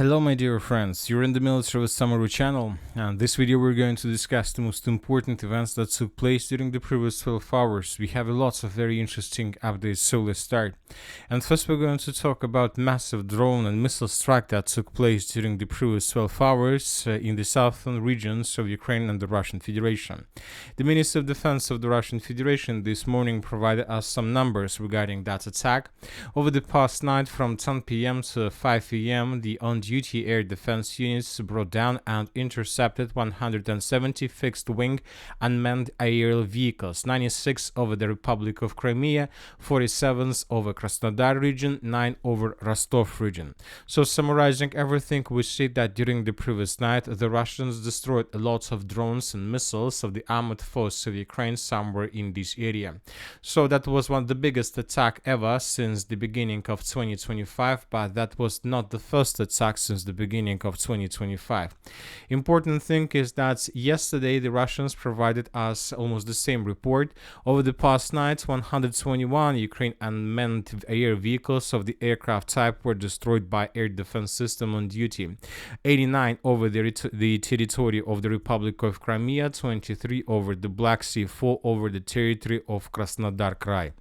Hello my dear friends, you're in the Military with Summary channel, and this video we're going to discuss the most important events that took place during the previous 12 hours. We have lots of very interesting updates, so let's start. And first we're going to talk about massive drone and missile strike that took place during the previous 12 hours in the southern regions of Ukraine and the Russian Federation. The Minister of Defense of the Russian Federation this morning provided us some numbers regarding that attack. Over the past night from 10 p.m. to 5 a.m. the on-duty air defense units brought down and intercepted 170 fixed-wing unmanned aerial vehicles, 96 over the Republic of Crimea, 47 over Krasnodar region, 9 over Rostov region. So summarizing everything, we see that during the previous night, the Russians destroyed lots of drones and missiles of the armored force of Ukraine somewhere in this area. So that was one of the biggest attack ever since the beginning of 2025, but that was not the first attack since the beginning of 2025. Important thing is that yesterday the Russians provided us almost the same report. Over the past night, 121 Ukraine unmanned air vehicles of the aircraft type were destroyed by air defense system on duty. 89 over the territory of the Republic of Crimea, 23 over the Black Sea, 4 over the territory of Krasnodar Krai.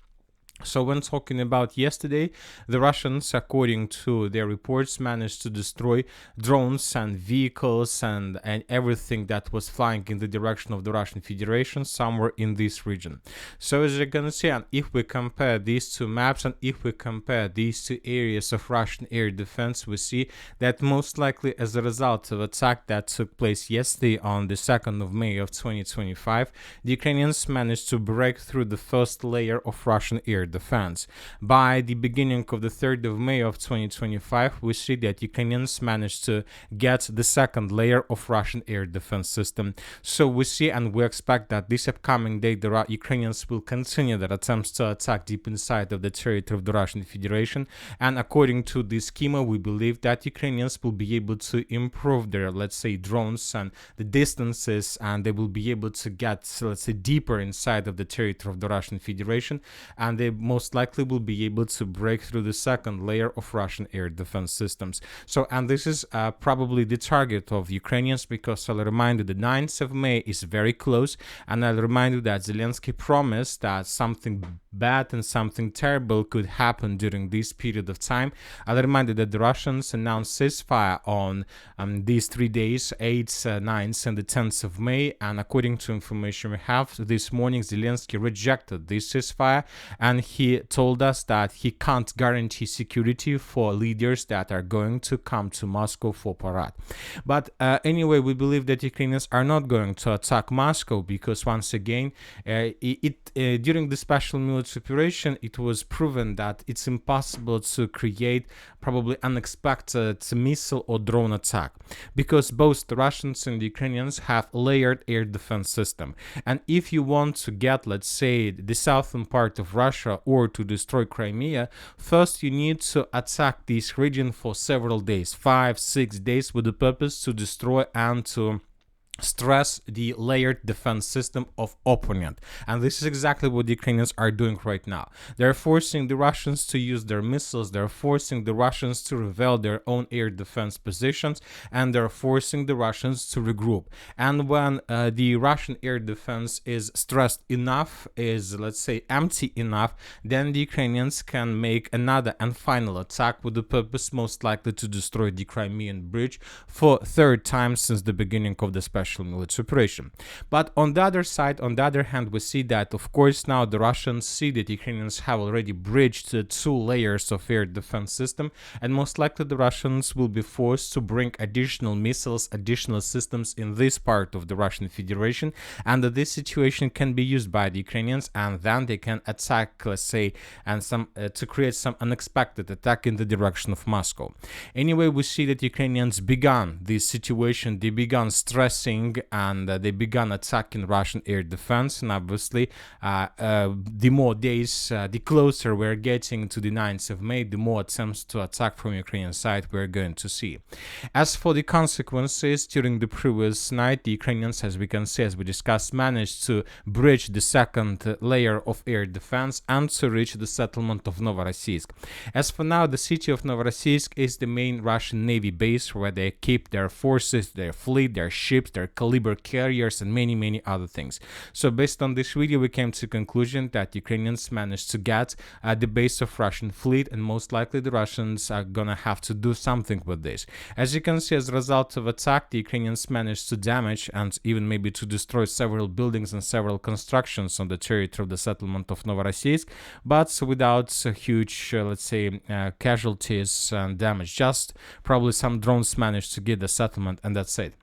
So when talking about yesterday, the Russians, according to their reports, managed to destroy drones and vehicles and everything that was flying in the direction of the Russian Federation somewhere in this region. So as you can see, and if we compare these two maps and if we compare these two areas of Russian air defense, we see that most likely as a result of attack that took place yesterday on the 2nd of May of 2025, the Ukrainians managed to break through the first layer of Russian air defense. By the beginning of the 3rd of May of 2025, we see that Ukrainians managed to get the second layer of Russian air defense system. So we see and we expect that this upcoming day the Ukrainians will continue their attempts to attack deep inside of the territory of the Russian Federation, and according to this schema we believe that Ukrainians will be able to improve their, let's say, drones and the distances, and they will be able to get, let's say, deeper inside of the territory of the Russian Federation, and they most likely will be able to break through the second layer of Russian air defense systems. So, and this is probably the target of Ukrainians, because I'll remind you the 9th of May is very close, and I'll remind you that Zelensky promised that something bad and something terrible could happen during this period of time. I'll remind you that the Russians announced ceasefire on these 3 days, 8th, 9th and the 10th of May, and according to information we have this morning, Zelensky rejected this ceasefire, and he told us that he can't guarantee security for leaders that are going to come to Moscow for parade. But anyway, we believe that Ukrainians are not going to attack Moscow, because once again, during the special military operation, it was proven that it's impossible to create probably unexpected missile or drone attack, because both the Russians and the Ukrainians have layered air defense system. And if you want to get, let's say, the southern part of Russia or to destroy Crimea, first you need to attack this region for several days, 5-6 days, with the purpose to destroy and to stress the layered defense system of opponent. And this is exactly what the Ukrainians are doing right now. They're forcing the Russians to use their missiles, they're forcing the Russians to reveal their own air defense positions, and they're forcing the Russians to regroup. And when the Russian air defense is stressed enough, is, let's say, empty enough, then the Ukrainians can make another and final attack with the purpose most likely to destroy the Crimean bridge for third time since the beginning of the special military operation. But on the other side, on the other hand, we see that, of course, now the Russians see that Ukrainians have already breached the 2 layers of air defense system, and most likely the Russians will be forced to bring additional missiles, additional systems in this part of the Russian Federation, and that this situation can be used by the Ukrainians, and then they can attack, let's say, and to create some unexpected attack in the direction of Moscow. Anyway, we see that Ukrainians began this situation, they began stressing advancing, and they began attacking Russian air defense. And obviously, the more days, the closer we're getting to the 9th of May, the more attempts to attack from Ukrainian side we're going to see. As for the consequences, during the previous night, the Ukrainians, as we can see, as we discussed, managed to breach the second layer of air defense and to reach the settlement of Novorossiysk. As for now, the city of Novorossiysk is the main Russian Navy base where they keep their forces, their fleet, their ships, their caliber carriers, and many other things. So based on this video, we came to the conclusion that Ukrainians managed to get the base of Russian fleet, and most likely the Russians are gonna have to do something with this. As you can see, as a result of attack, the Ukrainians managed to damage and even maybe to destroy several buildings and several constructions on the territory of the settlement of Novorossiysk, but without huge, let's say, casualties and damage. Just probably some drones managed to get the settlement, and that's it.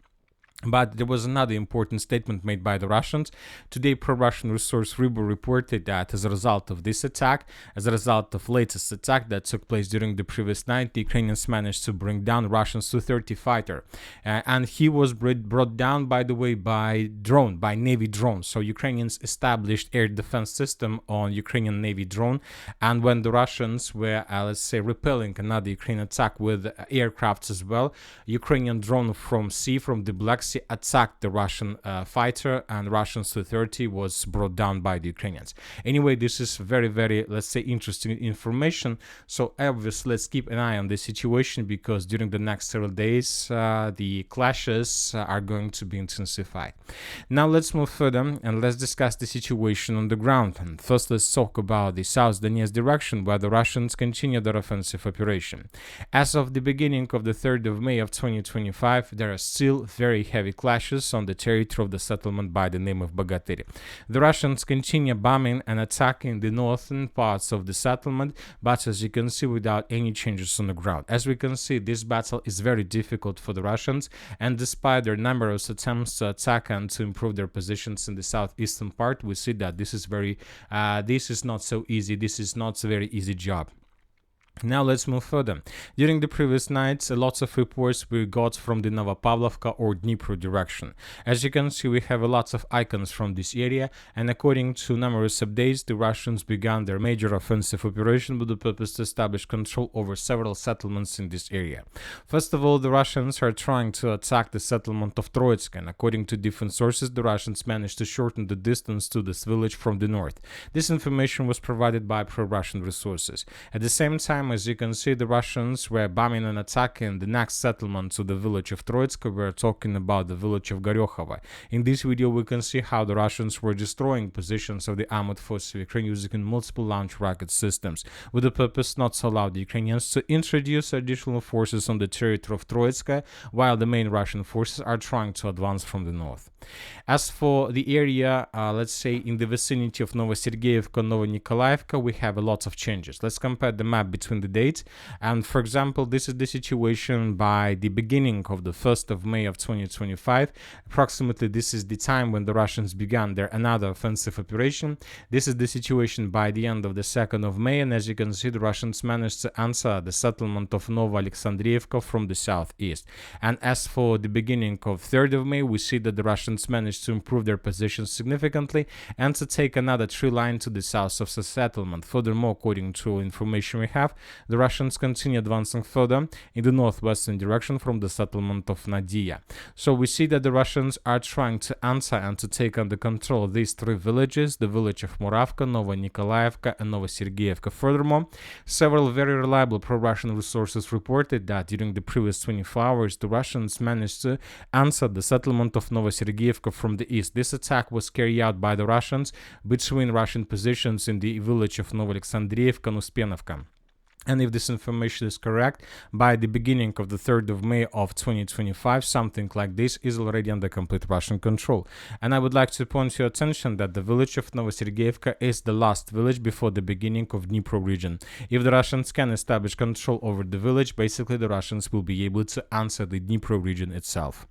But there was another important statement made by the Russians. Today, pro-Russian resource Rybo reported that as a result of this attack, as a result of latest attack that took place during the previous night, the Ukrainians managed to bring down Russian Su-30 fighter. And he was brought down, by the way, by drone, by Navy drone. So Ukrainians established air defense system on Ukrainian Navy drone. And when the Russians were, let's say, repelling another Ukrainian attack with aircrafts as well, Ukrainian drone from sea, from the Black Sea, attacked the Russian fighter, and Russian Su-30 was brought down by the Ukrainians. Anyway, this is very, let's say, interesting information. So obviously, let's keep an eye on this situation, because during the next several days, the clashes are going to be intensified. Now let's move further and let's discuss the situation on the ground. And first, let's talk about the South Donetsk direction, where the Russians continue their offensive operation. As of the beginning of the 3rd of May of 2025, there are still very heavy clashes on the territory of the settlement by the name of Bogatyri. The Russians continue bombing and attacking the northern parts of the settlement, but as you can see, without any changes on the ground. As we can see, this battle is very difficult for the Russians, and despite their numerous attempts to attack and to improve their positions in the southeastern part, we see that this is not so easy. This is not a very easy job. Now let's move further. During the previous nights, lots of reports we got from the Novopavlovka or Dnipro direction. As you can see, we have lots of icons from this area, and according to numerous updates, the Russians began their major offensive operation with the purpose to establish control over several settlements in this area. First of all, the Russians are trying to attack the settlement of Troitsk, and according to different sources, the Russians managed to shorten the distance to this village from the north. This information was provided by pro-Russian resources. At the same time, as you can see, the Russians were bombing and attacking the next settlement to the village of Troitsk. We're talking about the village of Goryokhova. In this video, we can see how the Russians were destroying positions of the armored forces of Ukraine using multiple launch rocket systems, with the purpose not to allow the Ukrainians to introduce additional forces on the territory of Troitsk, while the main Russian forces are trying to advance from the north. As for the area, let's say in the vicinity of Novosergeyevka, Novonikolaevka, we have a lot of changes. Let's compare the map between the dates. And for example, this is the situation by the beginning of the 1st of May of 2025. Approximately, this is the time when the Russians began their another offensive operation. This is the situation by the end of the 2nd of May, and as you can see, the Russians managed to answer the settlement of Nova Alexandrievka from the southeast. And as for the beginning of 3rd of May, we see that the Russians managed to improve their positions significantly and to take another tree line to the south of the settlement. Furthermore, according to information we have, the Russians continue advancing further in the northwestern direction from the settlement of Nadia. So we see that the Russians are trying to answer and to take under control these three villages, the village of Muravka, Novonikolaevka, and Novosergeyevka. Furthermore, several very reliable pro-Russian resources reported that during the previous 24 hours, the Russians managed to answer the settlement of Novosergeyevka from the east. This attack was carried out by the Russians between Russian positions in the village of Novoalexandrievka and Uspenovka. And if this information is correct, by the beginning of the 3rd of May of 2025, something like this is already under complete Russian control. And I would like to point your attention that the village of Novosergeyevka is the last village before the beginning of Dnipro region. If the Russians can establish control over the village, basically the Russians will be able to answer the Dnipro region itself.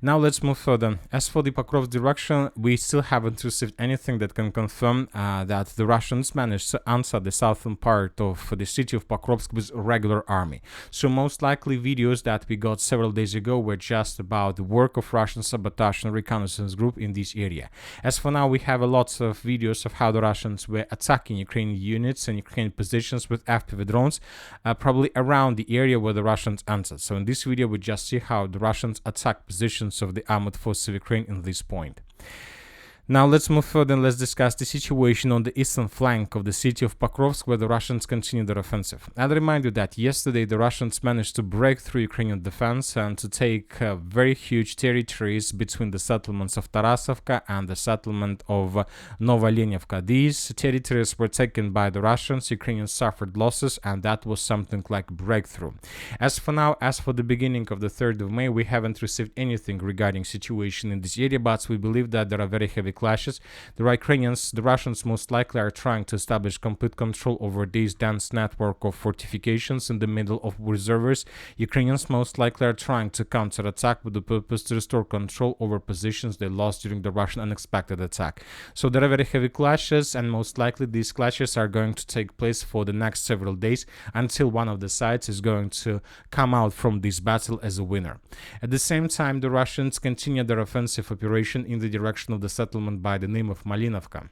Now let's move further. As for the Pokrovsk direction, we still haven't received anything that can confirm that the Russians managed to answer the southern part of the city of of Pokrovsk with regular army. So most likely videos that we got several days ago were just about the work of Russian sabotage and reconnaissance group in this area. As for now, we have lots of videos of how the Russians were attacking Ukrainian units and Ukrainian positions with FPV drones, probably around the area where the Russians entered. So in this video, we just see how the Russians attack positions of the armored forces of Ukraine in this point. Now let's move further and let's discuss the situation on the eastern flank of the city of Pokrovsk, where the Russians continue their offensive. I'll remind you that yesterday the Russians managed to break through Ukrainian defense and to take very huge territories between the settlements of Tarasovka and the settlement of Novolenivka. These territories were taken by the Russians, Ukrainians suffered losses, and that was something like breakthrough. As for now, as for the beginning of the 3rd of May, we haven't received anything regarding situation in this area, but we believe that there are very heavy clashes. The Russians most likely are trying to establish complete control over this dense network of fortifications in the middle of reservoirs. Ukrainians most likely are trying to counterattack with the purpose to restore control over positions they lost during the Russian unexpected attack. So there are very heavy clashes, and most likely these clashes are going to take place for the next several days until one of the sides is going to come out from this battle as a winner. At the same time, the Russians continue their offensive operation in the direction of the settlement by the name of Malinovka.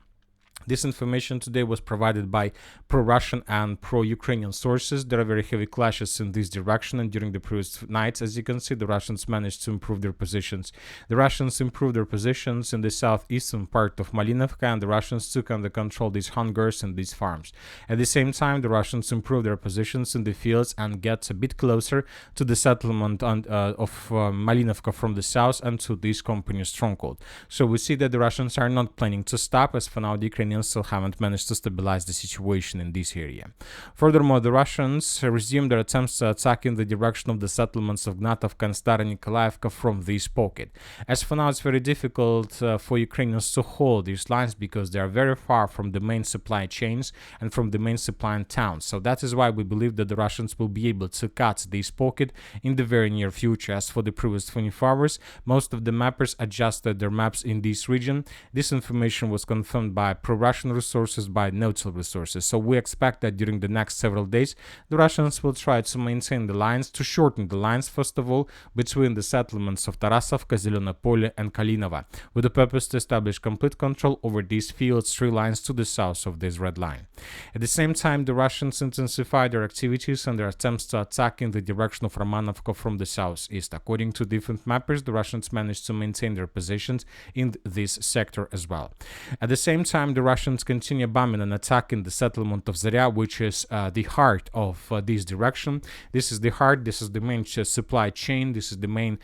This information today was provided by pro-Russian and pro-Ukrainian sources. There are very heavy clashes in this direction, and during the previous nights, as you can see, the Russians managed to improve their positions. The Russians improved their positions in the southeastern part of Malinovka, and the Russians took under control these hangars and these farms. At the same time, the Russians improved their positions in the fields and get a bit closer to the settlement of Malinovka from the south and to this company stronghold. So we see that the Russians are not planning to stop. As for now, the Ukrainians still haven't managed to stabilize the situation in this area. Furthermore, the Russians resumed their attempts to attack in the direction of the settlements of Gnatovka and Stara Nikolaevka from this pocket. As for now, it's very difficult for Ukrainians to hold these lines because they are very far from the main supply chains and from the main supplying towns. So that is why we believe that the Russians will be able to cut this pocket in the very near future. As for the previous 24 hours, most of the mappers adjusted their maps in this region. This information was confirmed by pro-Russian resources, by neutral resources. So we expect that during the next several days, the Russians will try to maintain the lines, to shorten the lines, first of all, between the settlements of Tarasovka, Zelenopole, and Kalinova, with the purpose to establish complete control over these fields, 3 lines to the south of this red line. At the same time, the Russians intensified their activities and their attempts to attack in the direction of Romanovka from the southeast. According to different mappers, the Russians managed to maintain their positions in this sector as well. At the same time, the Russians continue bombing and attacking the settlement of Zarya, which is the heart of this direction. This is the heart, this is the main supply chain, this is the main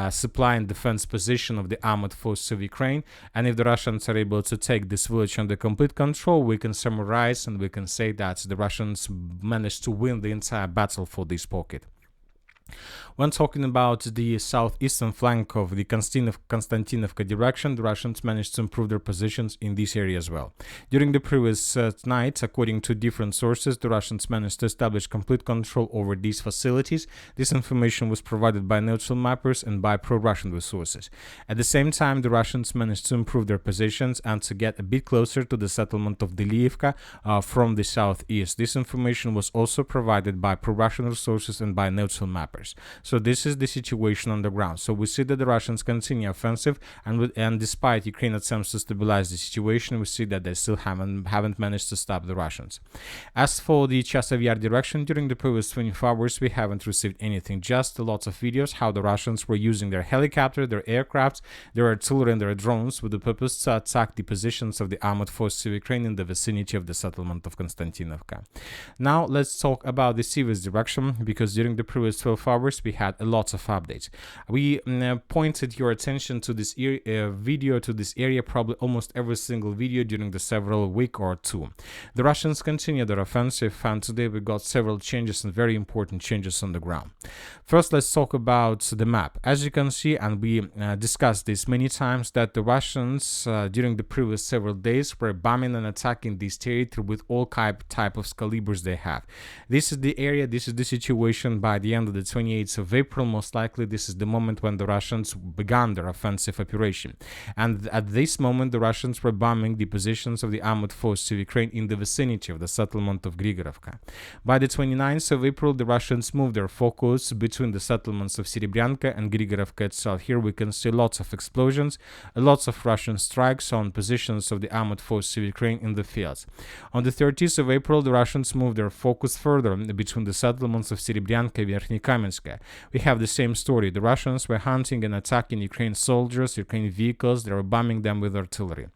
supply and defense position of the armored forces of Ukraine. And if the Russians are able to take this village under complete control, we can summarize and we can say that the Russians managed to win the entire battle for this pocket. When talking about the southeastern flank of the Konstantinovka direction, the Russians managed to improve their positions in this area as well. During the previous night, according to different sources, the Russians managed to establish complete control over these facilities. This information was provided by neutral mappers and by pro-Russian resources. At the same time, the Russians managed to improve their positions and to get a bit closer to the settlement of Deliivka from the southeast. This information was also provided by pro-Russian resources and by neutral mappers. So this is the situation on the ground. So we see that the Russians continue offensive, and despite Ukraine attempts to stabilize the situation, we see that they still haven't managed to stop the Russians. As for the Chasiv Yar direction, during the previous 24 hours, we haven't received anything, just lots of videos how the Russians were using their helicopter, their aircraft, their artillery, and their drones with the purpose to attack the positions of the armored forces of Ukraine in the vicinity of the settlement of Konstantinovka. Now let's talk about the Sivas direction, because during the previous 12 hours, we had a lot of updates. We pointed your attention to this video, to this area, probably almost every single video during the several week or two. The Russians continue their offensive, and today we got several changes and very important changes on the ground. First, let's talk about the map. As you can see, and we discussed this many times, that the Russians during the previous several days were bombing and attacking this territory with all type of calibers they have. This is the area, this is the situation by the end of the 28th of April, most likely this is the moment when the Russians began their offensive operation. And at this moment, the Russians were bombing the positions of the armed forces of Ukraine in the vicinity of the settlement of Grigorovka. By the 29th of April, the Russians moved their focus between the settlements of Serebryanka and Grigorovka itself. Here we can see lots of explosions, lots of Russian strikes on positions of the armed forces of Ukraine in the fields. On the 30th of April, the Russians moved their focus further between the settlements of Serebryanka and Verkhnykamensk. We have the same story. The Russians were hunting and attacking Ukraine soldiers, Ukraine vehicles. They were bombing them with artillery.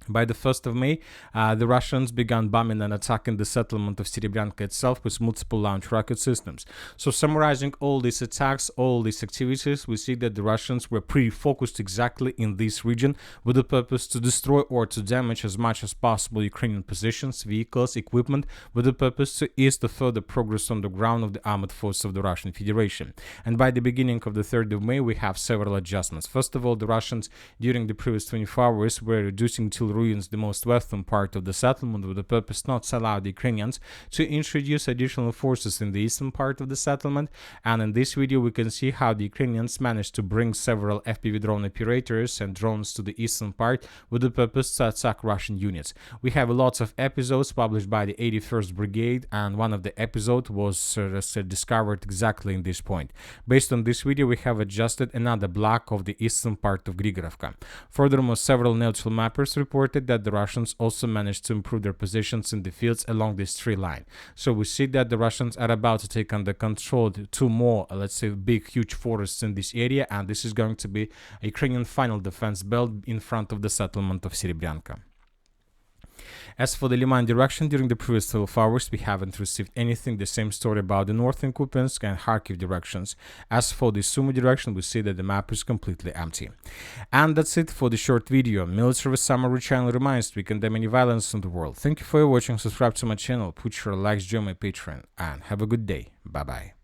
By the 1st of May, the Russians began bombing and attacking the settlement of Serebryanka itself with multiple launch rocket systems. So summarizing all these attacks, all these activities, we see that the Russians were pretty focused exactly in this region with the purpose to destroy or to damage as much as possible Ukrainian positions, vehicles, equipment, with the purpose to ease the further progress on the ground of the armed forces of the Russian Federation. And by the beginning of the 3rd of May, we have several adjustments. First of all, the Russians, during the previous 24 hours, were reducing till ruins the most western part of the settlement with the purpose not to allow the Ukrainians to introduce additional forces in the eastern part of the settlement. And in this video we can see how the Ukrainians managed to bring several FPV drone operators and drones to the eastern part with the purpose to attack Russian units. We have lots of episodes published by the 81st Brigade, and one of the episodes was discovered exactly in this point. Based on this video, we have adjusted another block of the eastern part of Grigorovka. Furthermore, several neutral mappers reported that the Russians also managed to improve their positions in the fields along this tree line. So we see that the Russians are about to take under control two more, let's say, big, huge forests in this area, and this is going to be a Ukrainian final defense belt in front of the settlement of Serebryanka. As for the Liman direction, during the previous 12 hours, we haven't received anything. The same story about the northern Kupiansk and Kharkiv directions. As for the Sumy direction, we see that the map is completely empty. And that's it for the short video. Military Summary channel reminds we condemn any violence in the world. Thank you for watching. Subscribe to my channel, put your likes, join my Patreon, and have a good day. Bye-bye.